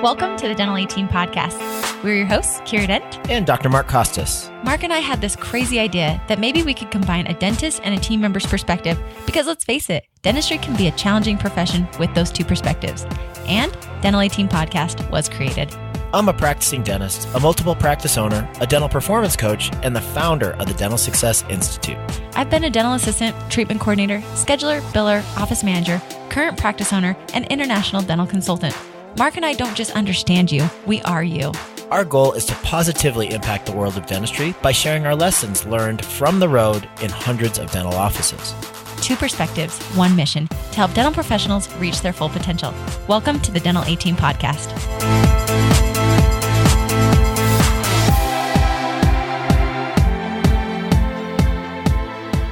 Welcome to the Dental 18 podcast. We're your hosts, Kiera Dent and Dr. Mark Costas. Mark and I had this crazy idea that maybe we could combine a dentist and a team member's perspective because let's face it, dentistry can be a challenging profession with those two perspectives. And Dental 18 podcast was created. I'm a practicing dentist, a multiple practice owner, a dental performance coach, and the founder of the Dental Success Institute. I've been a dental assistant, treatment coordinator, scheduler, biller, office manager, current practice owner, and international dental consultant. Mark and I don't just understand you, we are you. Our goal is to positively impact the world of dentistry by sharing our lessons learned from the road in hundreds of dental offices. Two perspectives, one mission, to help dental professionals reach their full potential. Welcome to the Dental 18 podcast.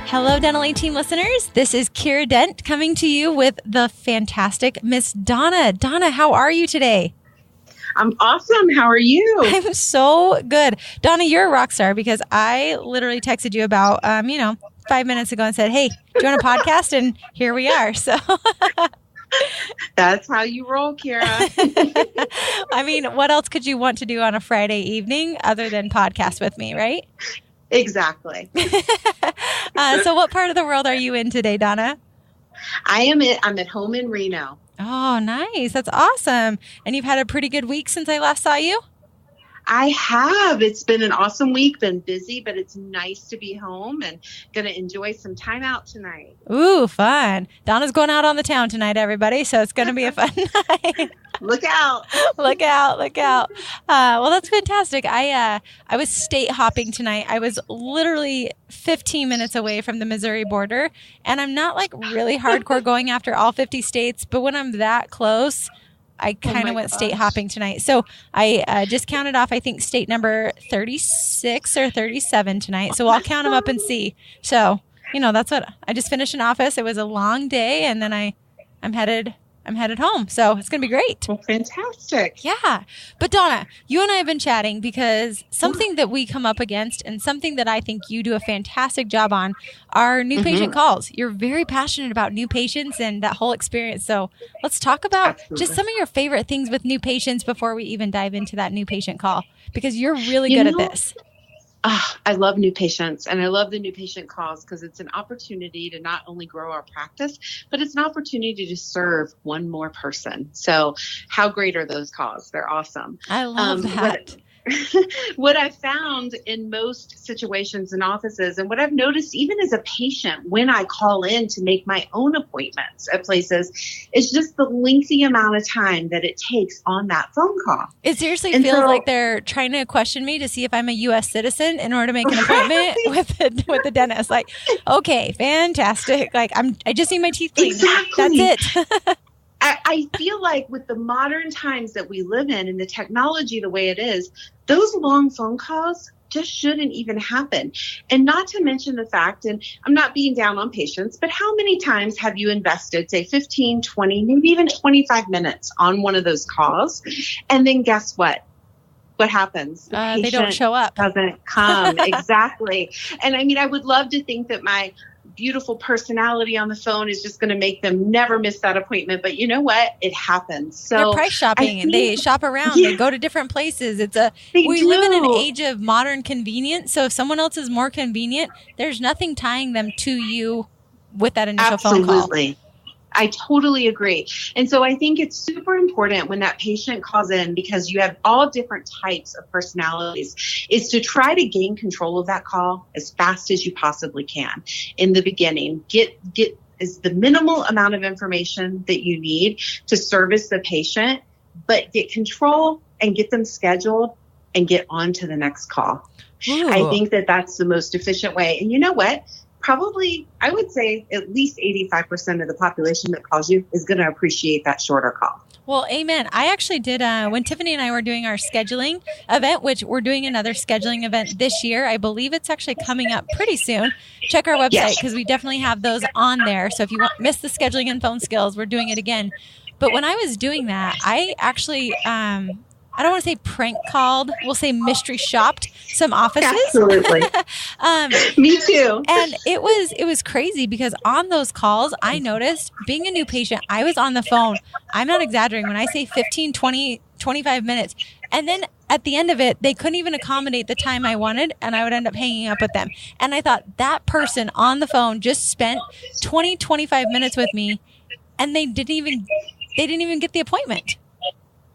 Hello, Dental 18 listeners. This is Kiera Dent coming to you with the fantastic Miss Donna. Donna, how are you today? I'm awesome. How are you? I'm so good. Donna, you're a rock star because I literally texted you about, 5 minutes ago and said, hey, do you want a podcast? And here we are. So that's how you roll, Kiera. I mean, what else could you want to do on a Friday evening other than podcast with me, right? Exactly. So what part of the world are you in today, Donna? I'm at home in Reno. Oh, nice. That's awesome. And you've had a pretty good week since I last saw you? I have. It's been an awesome week, been busy, but it's nice to be home and going to enjoy some time out tonight. Ooh, fun. Donna's going out on the town tonight, everybody. So it's going to be a fun night. Look out. Look out. Look out. Well, that's fantastic. I was state hopping tonight. I was literally 15 minutes away from the Missouri border. And I'm not like really hardcore going after all 50 states. But when I'm that close, I kind of went state hopping tonight. So I just counted off, I think, state number 36 or 37 tonight. So I'll count them up and see. So, that's what I just finished in office. It was a long day and then I'm headed home. So it's going to be great. Well, fantastic. Yeah. But Donna, you and I have been chatting because something that we come up against and something that I think you do a fantastic job on are new patient calls. You're very passionate about new patients and that whole experience. So let's talk about just some of your favorite things with new patients before we even dive into that new patient call, because you're really good at this. I love new patients and I love the new patient calls because it's an opportunity to not only grow our practice, but it's an opportunity to serve one more person. So how great are those calls? They're awesome. I love that. What I've found in most situations in offices and what I've noticed even as a patient when I call in to make my own appointments at places is just the lengthy amount of time that it takes on that phone call. It seriously feels like they're trying to question me to see if I'm a U.S. citizen in order to make an appointment with the dentist. Like, okay, fantastic. Like I just need my teeth cleaned. Exactly. That's it. I feel like with the modern times that we live in and the technology the way it is, those long phone calls just shouldn't even happen. And not to mention the fact, and I'm not being down on patients, but how many times have you invested, say 15, 20, maybe even 25 minutes on one of those calls? And then guess what? What happens? The they don't show up. Doesn't come. Exactly. And I mean, I would love to think that my beautiful personality on the phone is just going to make them never miss that appointment. But you know what? It happens. So they're price shopping and they shop around. Yeah, they go to different places. We live in an age of modern convenience. So if someone else is more convenient, there's nothing tying them to you with that initial phone call. Absolutely. I totally agree. And so I think it's super important when that patient calls in, because you have all different types of personalities, is to try to gain control of that call as fast as you possibly can in the beginning. Get is the minimal amount of information that you need to service the patient, but get control and get them scheduled and get on to the next call. Ooh. I think that that's the most efficient way. And you know what? Probably, I would say at least 85% of the population that calls you is going to appreciate that shorter call. Well, amen. I actually did, when Tiffany and I were doing our scheduling event, which we're doing another scheduling event this year. I believe it's actually coming up pretty soon. Check our website because we definitely have those on there. So if you miss the scheduling and phone skills, we're doing it again. But when I was doing that, I actually, I don't want to say prank called. We'll say mystery shopped some offices. Absolutely. Me too. And it was crazy because on those calls, I noticed being a new patient, I was on the phone. I'm not exaggerating. When I say 15, 20 25 minutes. And then at the end of it, they couldn't even accommodate the time I wanted, and I would end up hanging up with them. And I thought, that person on the phone just spent 20, 25 minutes with me, and they didn't even get the appointment.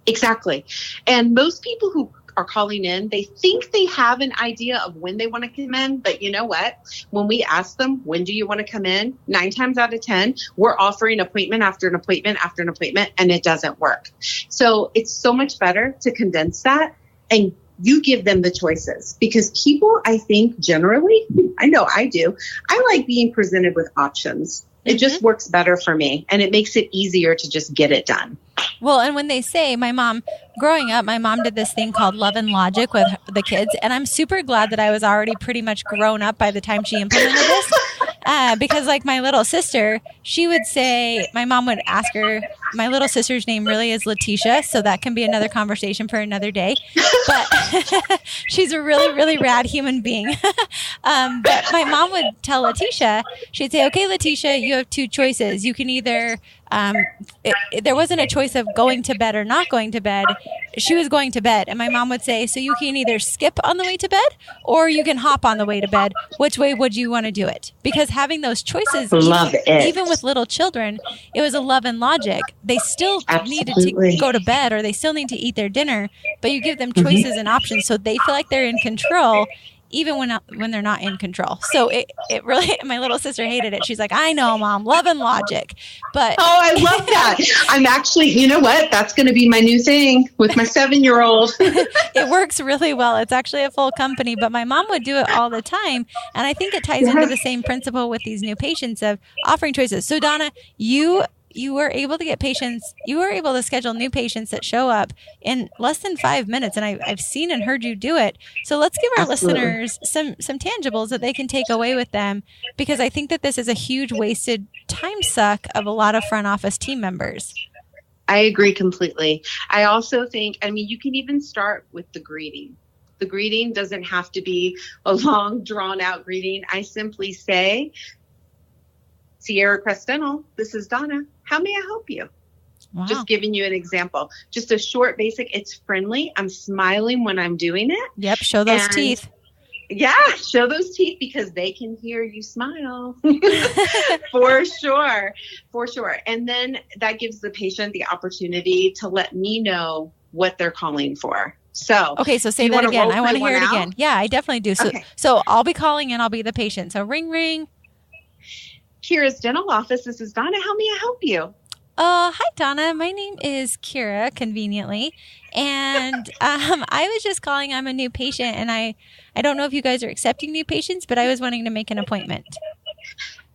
Exactly. And most people who are calling in, they think they have an idea of when they want to come in. But you know what? When we ask them, when do you want to come in? 9 times out of 10, we're offering appointment after an appointment after an appointment, and it doesn't work. So it's so much better to condense that, and you give them the choices, because people, I think generally, I know I do, I like being presented with options. It just works better for me, and it makes it easier to just get it done. Well, and when they say, growing up, my mom did this thing called Love and Logic with the kids. And I'm super glad that I was already pretty much grown up by the time she implemented this. Because like my little sister, she would say, my mom would ask her, my little sister's name really is Letitia. So that can be another conversation for another day. But she's a really, really rad human being. But my mom would tell Letitia, she'd say, okay, Letitia, you have 2 choices. You can either, there wasn't a choice of going to bed or not going to bed. She was going to bed. And my mom would say, so you can either skip on the way to bed or you can hop on the way to bed. Which way would you want to do it? Because having those choices, even with little children, it was a Love and Logic. They still needed to go to bed, or they still need to eat their dinner, but you give them choices and options so they feel like they're in control, even when they're not in control. So it really, my little sister hated it. She's like, I know, Mom, Love and Logic. But oh, I love that. I'm actually, you know what? That's going to be my new thing with my 7-year-old. It works really well. It's actually a full company, but my mom would do it all the time. And I think it ties into the same principle with these new patients of offering choices. So Donna, you were able to get patients, you were able to schedule new patients that show up in less than 5 minutes. And I've seen and heard you do it. So let's give our listeners some tangibles that they can take away with them, because I think that this is a huge wasted time suck of a lot of front office team members. I agree completely. I also think, you can even start with the greeting. The greeting doesn't have to be a long, drawn-out greeting. I simply say, Sierra Crest Dental, this is Donna. How may I help you? Wow. Just giving you an example. Just a short, basic, it's friendly. I'm smiling when I'm doing it. Yep, show those teeth. Yeah, show those teeth, because they can hear you smile. For sure. For sure. And then that gives the patient the opportunity to let me know what they're calling for. So, okay, so say that again. I want to hear it again. Yeah, I definitely do. So I'll be calling and I'll be the patient. So ring, ring. Kiera's dental office. This is Donna. How may I help you? Hi, Donna. My name is Kiera, conveniently. And I was just calling. I'm a new patient, and I don't know if you guys are accepting new patients, but I was wanting to make an appointment.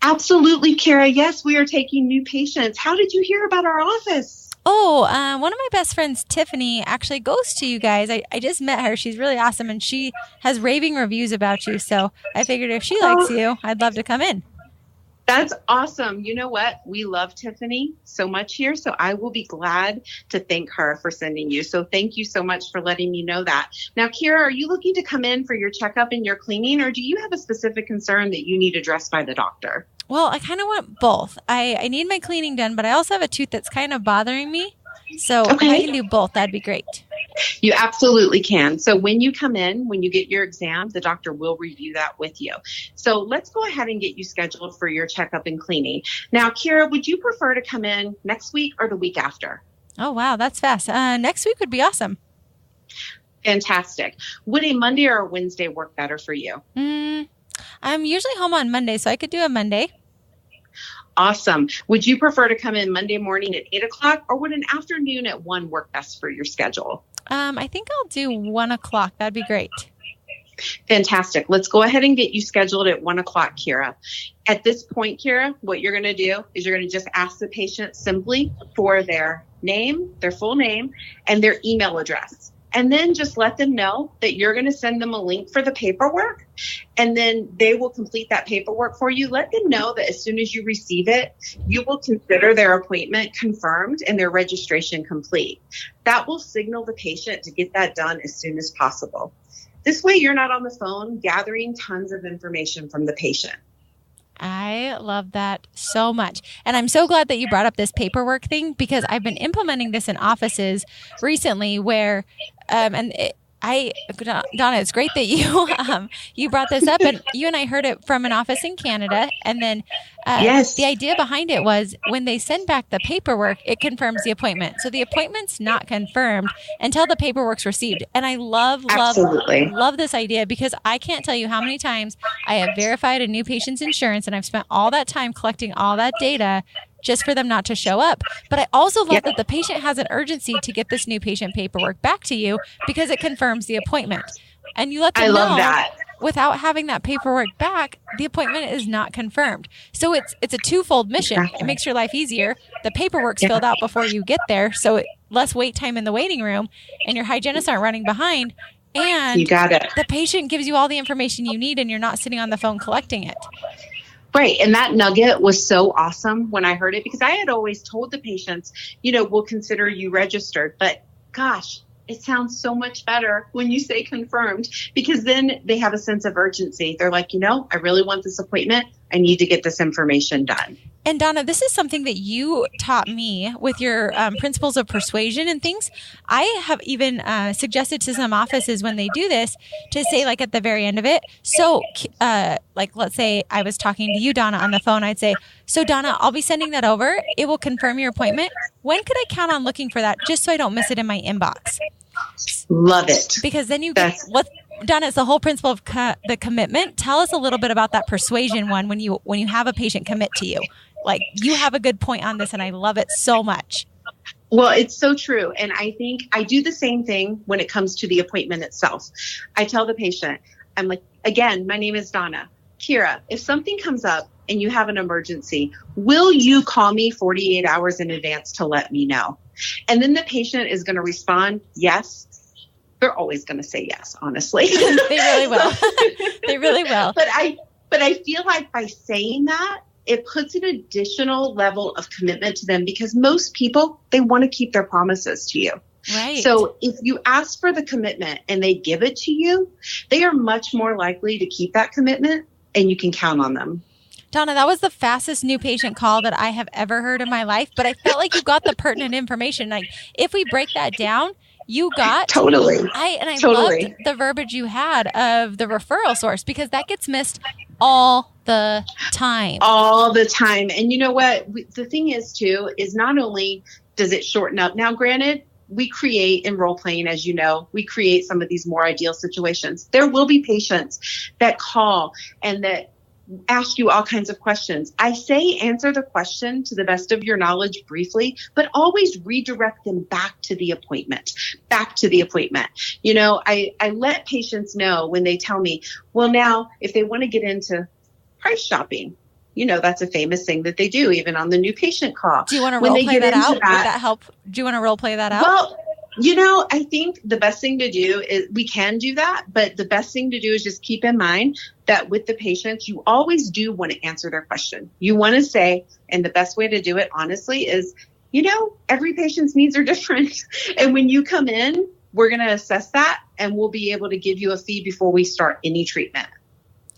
Absolutely, Kiera. Yes, we are taking new patients. How did you hear about our office? Oh, one of my best friends, Tiffany, actually goes to you guys. I just met her. She's really awesome, and she has raving reviews about you. So I figured if she likes you, I'd love to come in. That's awesome. You know what? We love Tiffany so much here, so I will be glad to thank her for sending you. So thank you so much for letting me know that. Now, Kiera, are you looking to come in for your checkup and your cleaning, or do you have a specific concern that you need addressed by the doctor? Well, I kind of want both. I need my cleaning done, but I also have a tooth that's kind of bothering me. So if I can do both, that'd be great. You absolutely can. So when you come in, when you get your exam, the doctor will review that with you. So let's go ahead and get you scheduled for your checkup and cleaning. Now, Kiera, would you prefer to come in next week or the week after? Oh, wow. That's fast. Next week would be awesome. Fantastic. Would a Monday or a Wednesday work better for you? I'm usually home on Monday, so I could do a Monday. Awesome. Would you prefer to come in Monday morning at 8 o'clock, or would an afternoon at 1 work best for your schedule? I think I'll do 1 o'clock. That'd be great. Fantastic. Let's go ahead and get you scheduled at 1 o'clock, Kiera. At this point, Kiera, what you're going to do is you're going to just ask the patient simply for their name, their full name, and their email address. And then just let them know that you're going to send them a link for the paperwork, and then they will complete that paperwork for you. Let them know that as soon as you receive it, you will consider their appointment confirmed and their registration complete. That will signal the patient to get that done as soon as possible. This way, you're not on the phone gathering tons of information from the patient. I love that so much. And I'm so glad that you brought up this paperwork thing, because I've been implementing this in offices recently where, Donna, it's great that you you brought this up, and you and I heard it from an office in Canada, and then Yes. the idea behind it was when they send back the paperwork, it confirms the appointment. So the appointment's not confirmed until the paperwork's received. And I love this idea, because I can't tell you how many times I have verified a new patient's insurance, and I've spent all that time collecting all that data just for them not to show up. But I also love that the patient has an urgency to get this new patient paperwork back to you, because it confirms the appointment. And you let them know that. Without having that paperwork back, the appointment is not confirmed. So it's a twofold mission. Exactly. It makes your life easier. The paperwork's filled out before you get there, so less wait time in the waiting room, and your hygienists aren't running behind. And You got it. the patient gives you all the information you need, and you're not sitting on the phone collecting it. Right. And that nugget was so awesome when I heard it, because I had always told the patients, we'll consider you registered. But gosh, it sounds so much better when you say confirmed, because then they have a sense of urgency. They're like, I really want this appointment. I need to get this information done. And Donna, this is something that you taught me with your principles of persuasion and things. I have even suggested to some offices when they do this to say, like, at the very end of it. So, let's say I was talking to you, Donna, on the phone. I'd say, so Donna, I'll be sending that over. It will confirm your appointment. When could I count on looking for that, just so I don't miss it in my inbox? Love it. Because then you get Donna, it's the whole principle of the commitment. Tell us a little bit about that persuasion one when you have a patient commit to you. Like, you have a good point on this, and I love it so much. Well, it's so true. And I think I do the same thing when it comes to the appointment itself. I tell the patient, I'm like, again, my name is Donna. Kiera, if something comes up and you have an emergency, will you call me 48 hours in advance to let me know? And then the patient is going to respond, yes. They're always going to say yes, honestly. They really will. They really will. But I feel like by saying that, it puts an additional level of commitment to them, because most people, they want to keep their promises to you. Right. So if you ask for the commitment and they give it to you, they are much more likely to keep that commitment, and you can count on them. Donna, that was the fastest new patient call that I have ever heard in my life, but I felt like you got the pertinent information. Like, if we break that down, you got totally. I loved the verbiage you had of the referral source, because that gets missed all the time. All the time. And you know what? The thing is, too, is not only does it shorten up. Now, granted, we create in role playing, as you know, we create some of these more ideal situations. There will be patients that call and that ask you all kinds of questions. I say answer the question to the best of your knowledge briefly, but always redirect them back to the appointment. I let patients know when they tell me, well, now, if they want to get into price shopping, that's a famous thing that they do, even on the new patient call. Do you want to role play that out? Would that help? Do you want to role play that out? Well, I think the best thing to do is, we can do that, but the best thing to do is just keep in mind that with the patients, you always do want to answer their question. You want to say, and the best way to do it, honestly, is, every patient's needs are different. And when you come in, we're going to assess that, and we'll be able to give you a fee before we start any treatment.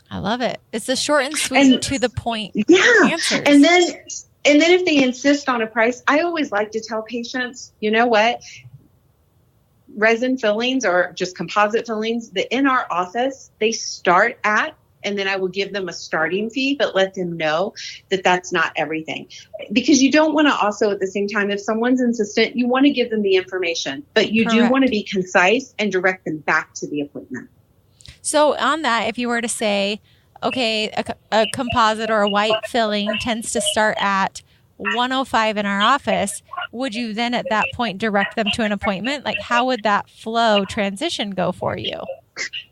I love it. It's the short and sweet and to the point answers. And then if they insist on a price, I always like to tell patients, you know what? Resin fillings or just composite fillings that in our office, they start at, and then I will give them a starting fee, but let them know that that's not everything. Because you don't want to also, at the same time, if someone's insistent, you want to give them the information, but you do want to be concise and direct them back to the appointment. So on that, if you were to say, okay, a composite or a white filling tends to start at $105 in our office, would you then at that point direct them to an appointment? Like, how would that flow transition go for you?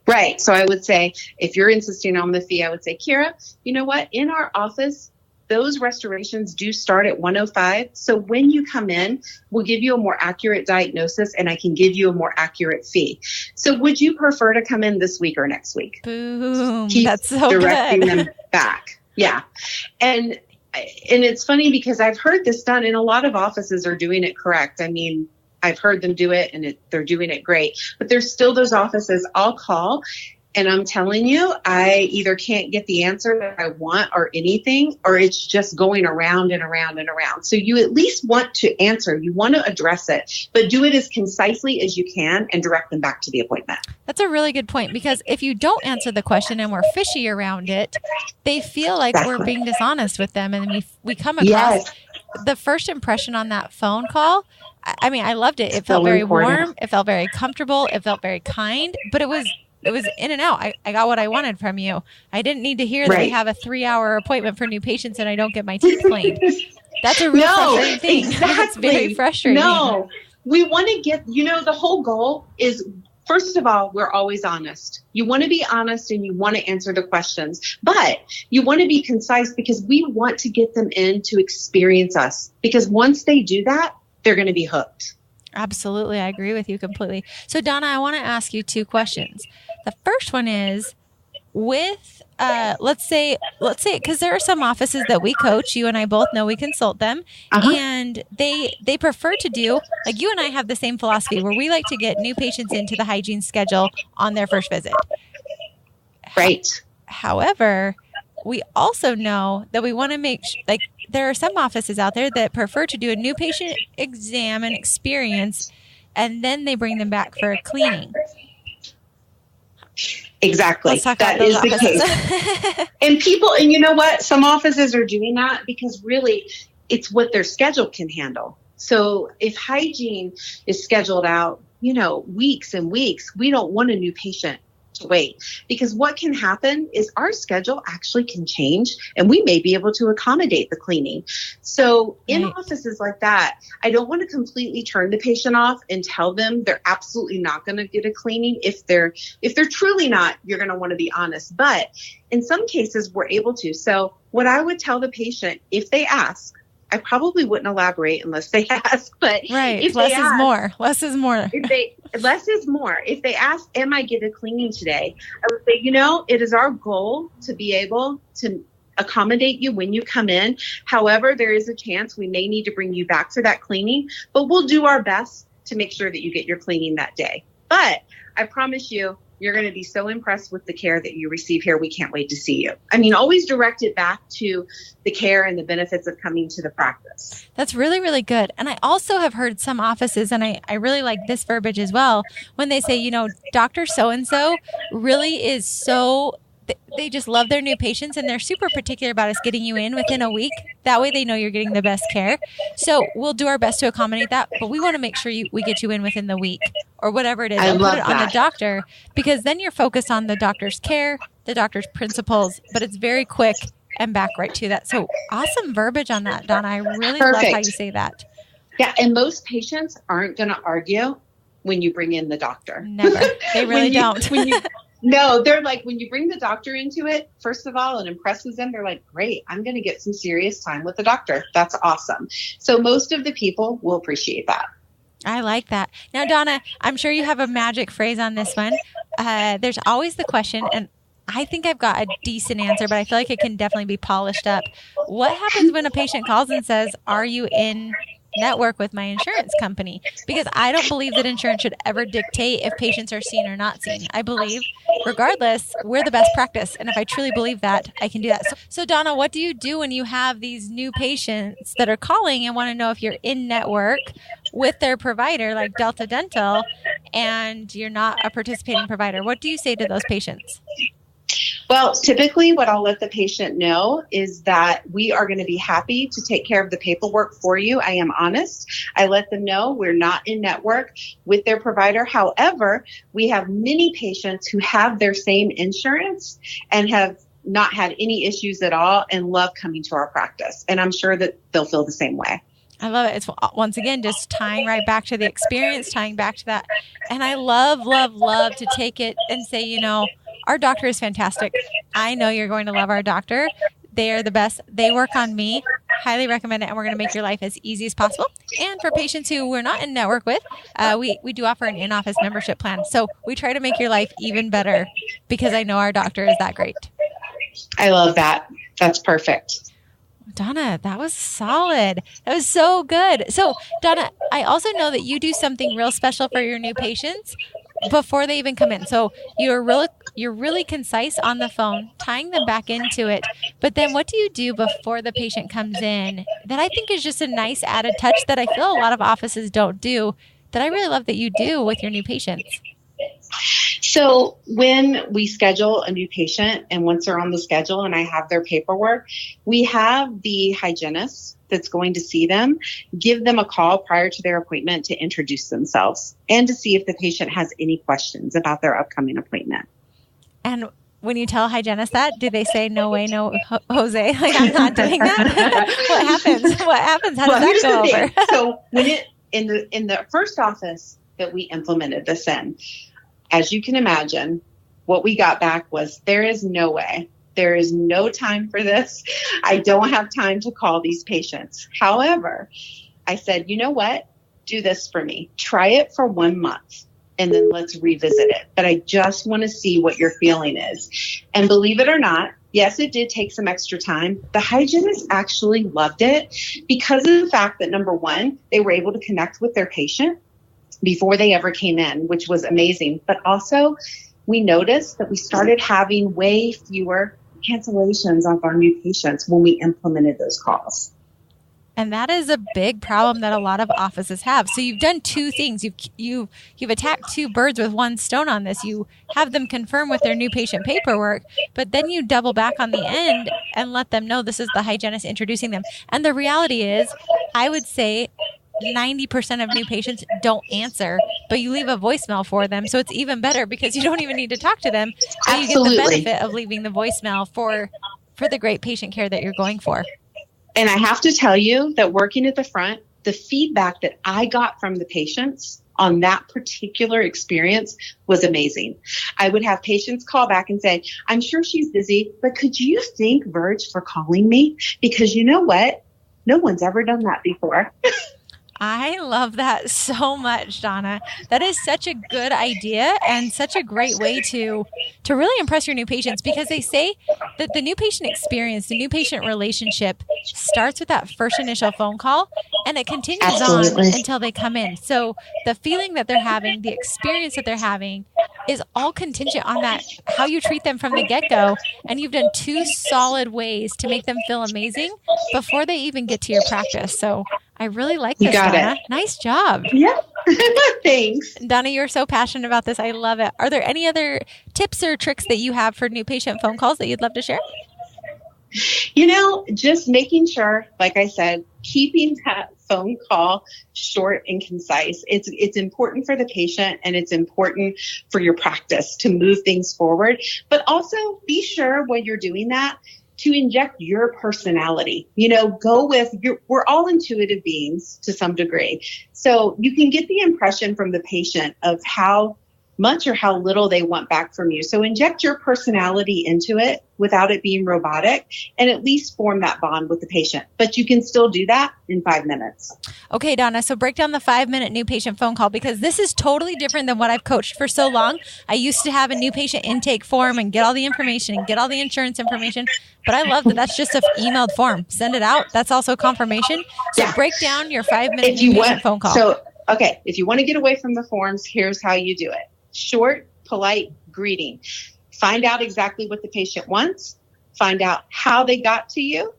Right. So I would say, if you're insisting on the fee, I would say, Kiera, you know what? In our office, those restorations do start at $105. So when you come in, we'll give you a more accurate diagnosis, and I can give you a more accurate fee. So would you prefer to come in this week or next week? Boom. Keep That's so directing good. them back. Yeah. And it's funny because I've heard this done, and a lot of offices are doing it correct. I mean, I've heard them do it, and they're doing it great. But there's still those offices I'll call, And I'm telling you, I either can't get the answer that I want or anything, or it's just going around and around and around. So you at least want to answer. You want to address it, but do it as concisely as you can and direct them back to the appointment. That's a really good point, because if you don't answer the question and we're fishy around it, they feel like we're being dishonest with them. And we come across the first impression on that phone call. I mean, I loved it. It felt very warm. It felt very comfortable. It felt very kind, but it was in and out. I got what I wanted from you. I didn't need to hear that we have a 3-hour appointment for new patients and I don't get my teeth cleaned. That's a real frustrating thing. Exactly. That's very frustrating. No, we want to get, the whole goal is, first of all, we're always honest. You want to be honest and you want to answer the questions, but you want to be concise because we want to get them in to experience us, because once they do that, they're going to be hooked. Absolutely. I agree with you completely. So Donna, I want to ask you 2 questions. The first one is with, let's say, because there are some offices that we coach, you and I both know, we consult them, and they prefer to do, like you and I have the same philosophy where we like to get new patients into the hygiene schedule on their first visit. Right. However, we also know that we want to make there are some offices out there that prefer to do a new patient exam and experience, and then they bring them back for a cleaning. Exactly. That is the case. And you know what? Some offices are doing that because really it's what their schedule can handle. So if hygiene is scheduled out, weeks and weeks, we don't want a new patient to wait, because what can happen is our schedule actually can change and we may be able to accommodate the cleaning. So in offices like that, I don't want to completely turn the patient off and tell them they're absolutely not going to get a cleaning. If they're truly not, you're going to want to be honest. But in some cases we're able to. So what I would tell the patient, if they ask, I probably wouldn't elaborate unless they ask, but if less is more. Less is more. Less is more. If they ask, am I getting a cleaning today? I would say, it is our goal to be able to accommodate you when you come in. However, there is a chance we may need to bring you back for that cleaning, but we'll do our best to make sure that you get your cleaning that day. But I promise you, you're going to be so impressed with the care that you receive here. We can't wait to see you. I mean, always direct it back to the care and the benefits of coming to the practice. That's really, really good. And I also have heard some offices, and I really like this verbiage as well, when they say, Dr. So-and-so really is so, they just love their new patients and they're super particular about us getting you in within a week. That way they know you're getting the best care. So we'll do our best to accommodate that, but we want to make sure we get you in within the week or whatever it is. And put it on the doctor, because then you're focused on the doctor's care, the doctor's principles, but it's very quick and back right to that. So awesome verbiage on that, Donna. I really love how you say that. Yeah. And most patients aren't going to argue when you bring in the doctor. Never. They really don't. No, they're like, when you bring the doctor into it, first of all, it impresses them. They're like, great, I'm going to get some serious time with the doctor. That's awesome. So most of the people will appreciate that. I like that. Now, Donna, I'm sure you have a magic phrase on this one. There's always the question, and I think I've got a decent answer, but I feel like it can definitely be polished up. What happens when a patient calls and says, are you in network with my insurance company? Because I don't believe that insurance should ever dictate if patients are seen or not seen. I believe, regardless, we're the best practice. And if I truly believe that, I can do that. So Donna, what do you do when you have these new patients that are calling and want to know if you're in network with their provider, like Delta Dental, and you're not a participating provider? What do you say to those patients? Well, typically what I'll let the patient know is that we are going to be happy to take care of the paperwork for you. I am honest. I let them know we're not in network with their provider. However, we have many patients who have their same insurance and have not had any issues at all and love coming to our practice. And I'm sure that they'll feel the same way. I love it. It's once again just tying right back to the experience, tying back to that. And I love to take it and say, our doctor is fantastic. I know you're going to love our doctor. They are the best. They work on me. Highly recommend it. And we're going to make your life as easy as possible. And for patients who we're not in network with, we do offer an in-office membership plan. So we try to make your life even better because I know our doctor is that great. I love that. That's perfect. Donna, that was solid. That was so good. So, Donna, I also know that you do something real special for your new patients. before they even come in. So you're really concise on the phone, tying them back into it. But then what do you do before the patient comes in that I think is just a nice added touch that I feel a lot of offices don't do, that I really love that you do with your new patients? So when we schedule a new patient and once they're on the schedule and I have their paperwork, we have the hygienist that's going to see them, give them a call prior to their appointment to introduce themselves and to see if the patient has any questions about their upcoming appointment. And when you tell a hygienist that, do they say, no way, no, Jose, like I'm not doing that? What happens? What happens? How does that go over? So when in the first office that we implemented this in, as you can imagine, what we got back was, there is no way. There is no time for this. I don't have time to call these patients. However, I said, you know what? Do this for me. Try it for 1 month and then let's revisit it. But I just want to see what your feeling is. And believe it or not, yes, it did take some extra time. The hygienists actually loved it because of the fact that, number one, they were able to connect with their patient before they ever came in, which was amazing. But also, we noticed that we started having way fewer cancellations of our new patients when we implemented those calls. And that is a big problem that a lot of offices have. So you've done two things. You've attacked two birds with one stone on this. You have them confirm with their new patient paperwork, but then you double back on the end and let them know this is the hygienist introducing them. And the reality is, I would say 90% of new patients don't answer, but you leave a voicemail for them. So it's even better because you don't even need to talk to them. So you get the benefit of leaving the voicemail for the great patient care that you're going for. And I have to tell you that working at the front, the feedback that I got from the patients on that particular experience was amazing. I would have patients call back and say, I'm sure she's busy, but could you thank Verge for calling me? Because you know what? No one's ever done that before. I love that so much, Donna. That is such a good idea and such a great way to really impress your new patients, because they say that the new patient experience, the new patient relationship starts with that first initial phone call and it continues on until they come in. So the feeling that they're having, the experience that they're having is all contingent on that, how you treat them from the get-go. And you've done two solid ways to make them feel amazing before they even get to your practice. So I really like this, Donna. Nice job. Yeah. Thanks. Donna, you're so passionate about this. I love it. Are there any other tips or tricks that you have for new patient phone calls that you'd love to share? You know, just making sure, like I said, keeping that phone call short and concise. It's important for the patient and it's important for your practice to move things forward. But also be sure when you're doing that to inject your personality. You know, go with we're all intuitive beings to some degree. So you can get the impression from the patient of how much or how little they want back from you. So inject your personality into it without it being robotic and at least form that bond with the patient. But you can still do that in 5 minutes. Okay, Donna. So break down the 5-minute new patient phone call, because this is totally different than what I've coached for so long. I used to have a new patient intake form and get all the information and get all the insurance information. But I love that that's just an emailed form. Send it out. That's also confirmation. So break down your 5-minute new patient phone call. So, okay, if you want to get away from the forms, here's how you do it. Short, polite greeting. Find out exactly what the patient wants. Find out how they got to you.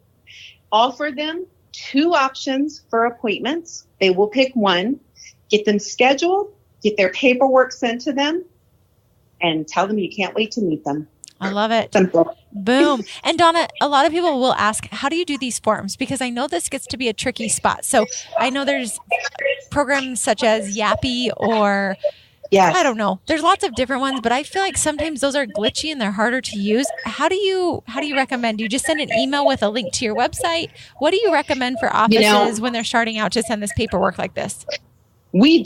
Offer them 2 options for appointments. They will pick one. Get them scheduled. Get their paperwork sent to them. And tell them you can't wait to meet them. I love it. Simple. Boom. And Donna, a lot of people will ask, how do you do these forms? Because I know this gets to be a tricky spot. So I know there's programs such as Yappy or I don't know. There's lots of different ones, but I feel like sometimes those are glitchy and they're harder to use. How do you recommend? Do you just send an email with a link to your website? What do you recommend for offices when they're starting out to send this paperwork like this? We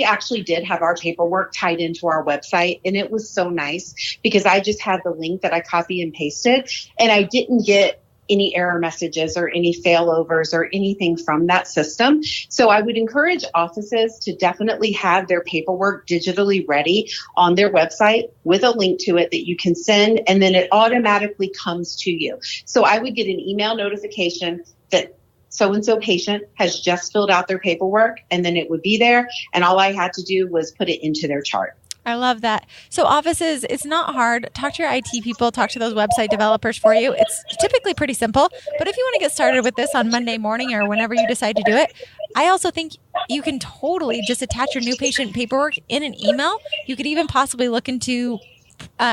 actually did have our paperwork tied into our website, and it was so nice because I just had the link that I copy and pasted, and I didn't get any error messages or any failovers or anything from that system. So I would encourage offices to definitely have their paperwork digitally ready on their website with a link to it that you can send, and then it automatically comes to you. So I would get an email notification that so-and-so patient has just filled out their paperwork, and then it would be there. And all I had to do was put it into their chart. I love that. So offices, it's not hard. Talk to your IT people, talk to those website developers for you. It's typically pretty simple. But if you want to get started with this on Monday morning or whenever you decide to do it, I also think you can totally just attach your new patient paperwork in an email. You could even possibly look into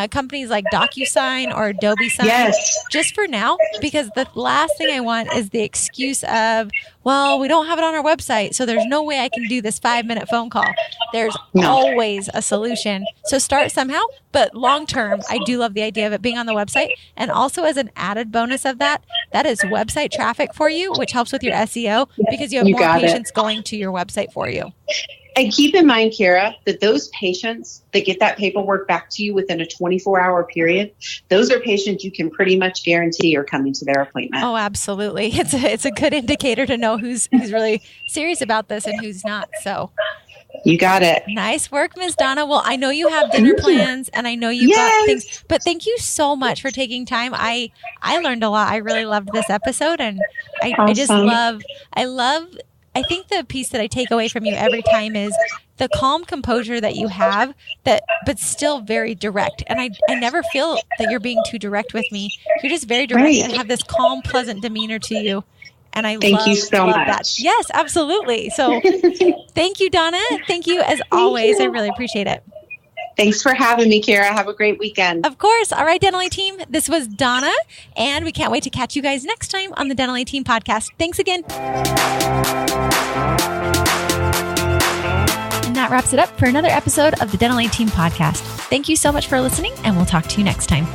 companies like DocuSign or Adobe Sign, just for now, because the last thing I want is the excuse of, well, we don't have it on our website, so there's no way I can do this 5-minute phone call. There's always a solution. So start somehow, but long term, I do love the idea of it being on the website. And also as an added bonus of that, that is website traffic for you, which helps with your SEO because you have more patients going to your website for you. And keep in mind, Kiera, that those patients that get that paperwork back to you within a 24-hour period, those are patients you can pretty much guarantee are coming to their appointment. Oh, absolutely. It's a good indicator to know who's really serious about this and who's not. So you got it. Nice work, Ms. Donna. Well, I know you have dinner plans and I know you've got things, but thank you so much for taking time. I learned a lot. I really loved this episode, and I just love I think the piece that I take away from you every time is the calm composure that you have, but still very direct. And I never feel that you're being too direct with me. You're just very direct and have this calm, pleasant demeanor to you. And I thank you so much. That. Yes, absolutely. So thank you, Donna. Thank you as always. I really appreciate it. Thanks for having me, Kiera. Have a great weekend. Of course. All right, Dental A Team. This was Donna, and we can't wait to catch you guys next time on the Dental A Team podcast. Thanks again. And that wraps it up for another episode of the Dental A Team podcast. Thank you so much for listening, and we'll talk to you next time.